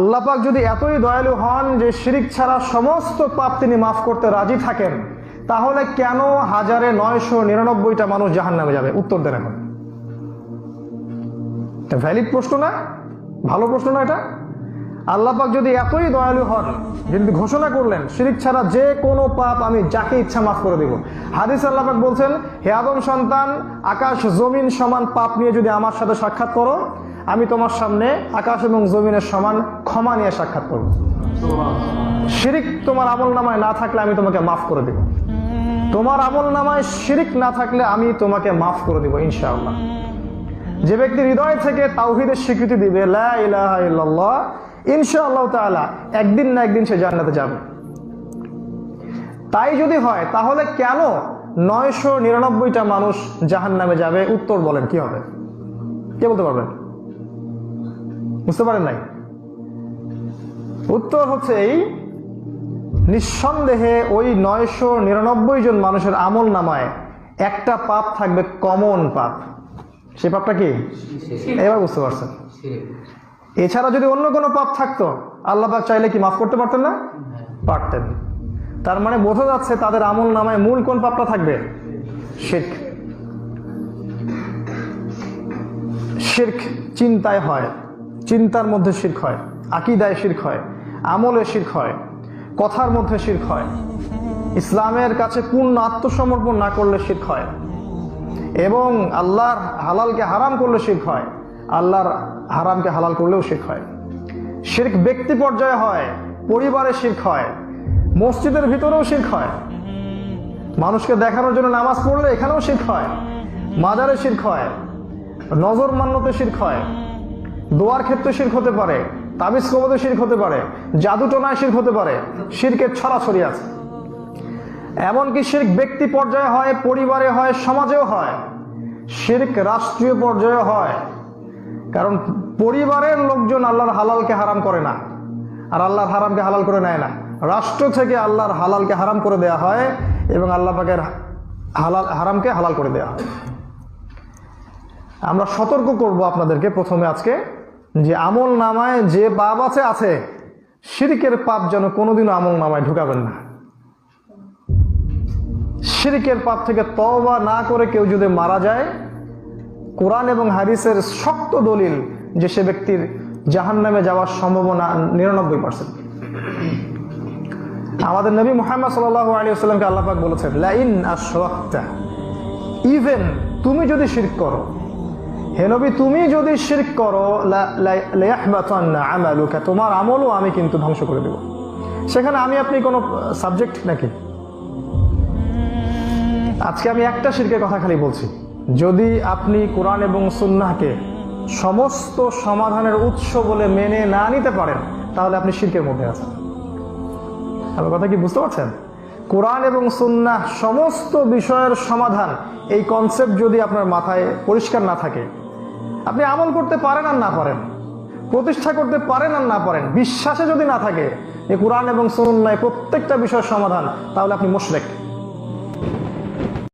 আল্লাহ পাক যদি এতই দয়ালু হন যে শিরিক ছাড়া সমস্ত পাপ তিনি মাফ করতে রাজি থাকেন, তাহলে কেন 1999টা মানুষ জাহান্নামে যাবে? উত্তর দেন এখন। এটা ভ্যালিড প্রশ্ন না? ভালো প্রশ্ন না এটা? আল্লাহ পাক যদি এতই দয়ালু হন, যদি ঘোষণা করলেন শিরিক ছাড়া যে কোনো পাপ আমি যাকে ইচ্ছা মাফ করে দেব। হাদিস আল্লাহ পাক বলছেন, হে আদম সন্তান, আকাশ জমিন সমান পাপ নিয়ে যদি আমার সাথে সাক্ষাৎ করো, আমি তোমার সামনে আকাশ এবং জমিনের সমান ক্ষমা নিয়ে সাক্ষাৎ করব। শিরিক তোমার আমল নামায় না থাকলে আমি তোমাকে মাফ করে দেব। তোমার আমল নামায় শিরিক না থাকলে আমি তোমাকে মাফ করে দেব ইনশাআল্লাহ। যে ব্যক্তি হৃদয় থেকে তাওহীদের স্বীকৃতি দিবে, লা ইলাহা ইল্লাল্লাহ, ইনশাআল্লাহ তাআলা একদিন না একদিন সে জান্নাতে যাবে। তাই যদি হয়, তাহলে কেন 999টা মানুষ জাহান্নামে যাবে? উত্তর বলেন, কি হবে? কে বলতে পারবেন? বুঝতে পারেন নাই? উত্তর হচ্ছে এই, নিঃসন্দেহে ওই 999 জন মানুষের আমল নামায় একটা পাপ থাকবে, কমন পাপ। সে পাপটা কি? এবার বুঝতে পারছেন? এছাড়া যদি অন্য কোনো পাপ থাকতো, আল্লাহ পাক চাইলে কি মাফ করতে পারতেন না? পারতেন। তার মানে বোঝা যাচ্ছে তাদের আমল নামায় মূল কোন পাপটা থাকবে? শিরক। শিরক চিন্তায় হয়, চিন্তার মধ্যে শিরক হয়, আকীদায় শিরক হয়, আমলে শিরক হয়, কথার মধ্যে শিরক হয়, ইসলামের কাছে পূর্ণ আত্মসমর্পণ না করলে শিরক হয়, এবং আল্লাহর হালালকে হারাম করলে শিরক হয়, আল্লাহর হারামকে হালাল করলেও শিরক হয়। শিরক ব্যক্তি পর্যায়ে হয়, পরিবারে শিরক হয়, মসজিদের ভিতরেও শিরক হয়, মানুষকে দেখানোর জন্য নামাজ পড়লে এখানেও শিরক হয়, মাজারে শিরক হয়, নজর মান্যতে শিরক হয়, দোয়ার ক্ষেত্রে শিরক হতে পারে, তাবিজ কবজে শিরক হতে পারে, জাদু টোনায় শিরক হতে পারে। শিরকের ছড়াছড়ি আছে। এমনকি শিরক ব্যক্তি পর্যায়ে হয়, পরিবারে হয়, সমাজেও হয়, শিরক রাষ্ট্রীয় পর্যায়ে হয়। কারণ পরিবারের লোকজন আল্লাহর হালালকে হারাম করে না, আর আল্লাহর হারামকে হালাল করে নেয় না। রাষ্ট্র থেকে আল্লাহর হালালকে হারাম করে দেয়া হয় এবং আল্লাহ পাকের হারামকে হালাল করে দেয়া হয়। আমরা সতর্ক করব আপনাদেরকে প্রথমে আজকে, যে আমল নামায় যে পাপ আছে, শিরকের পাপ যেন কোনোদিনও আমল নামায় ঢুকাবেন না। শিরকের পাপ থেকে তওবা না করে কেউ যদি মারা যায়, কোরআন এবং হাদিসের শক্ত দলিল যে সে ব্যক্তির জাহান্নামে যাওয়ার সম্ভাবনা 99%। আমাদের নবী মুহাম্মদ সাল্লাল্লাহু আলাইহি ওয়াসাল্লামকে আল্লাহ পাক বলেছেন, লা ইন আশরাকতা, ইভেন তুমি যদি শিরক করো, হে নবী তুমি যদি শিরক করো, লা ইয়াহবাতান্না আমালুকা, তোমার আমলও আমি কিন্তু ধ্বংস করে দেব। সেখানে আমি আপনি কোনো সাবজেক্ট নাকি? আজকে আমি একটা শিরকের কথা খালি বলছি। যদি আপনি কোরআন এবং সুন্নাহকে সমস্ত সমাধানের উৎস বলে মেনে না নিতে পারেন, তাহলে আপনি শিরকের মধ্যে আছেন। আমার কথা কি বুঝতে পারছেন? কোরআন এবং সুন্নাহ সমস্ত বিষয়ের সমাধান, এই কনসেপ্ট যদি আপনার মাথায় পরিষ্কার না থাকে, আপনি আমল করতে পারেন আর না পারেন, প্রতিষ্ঠা করতে পারেন আর না পারেন, বিশ্বাসে যদি না থাকে যে কোরআন এবং সুন্নাহ প্রত্যেকটা বিষয়ের সমাধান, তাহলে আপনি মুশরিক।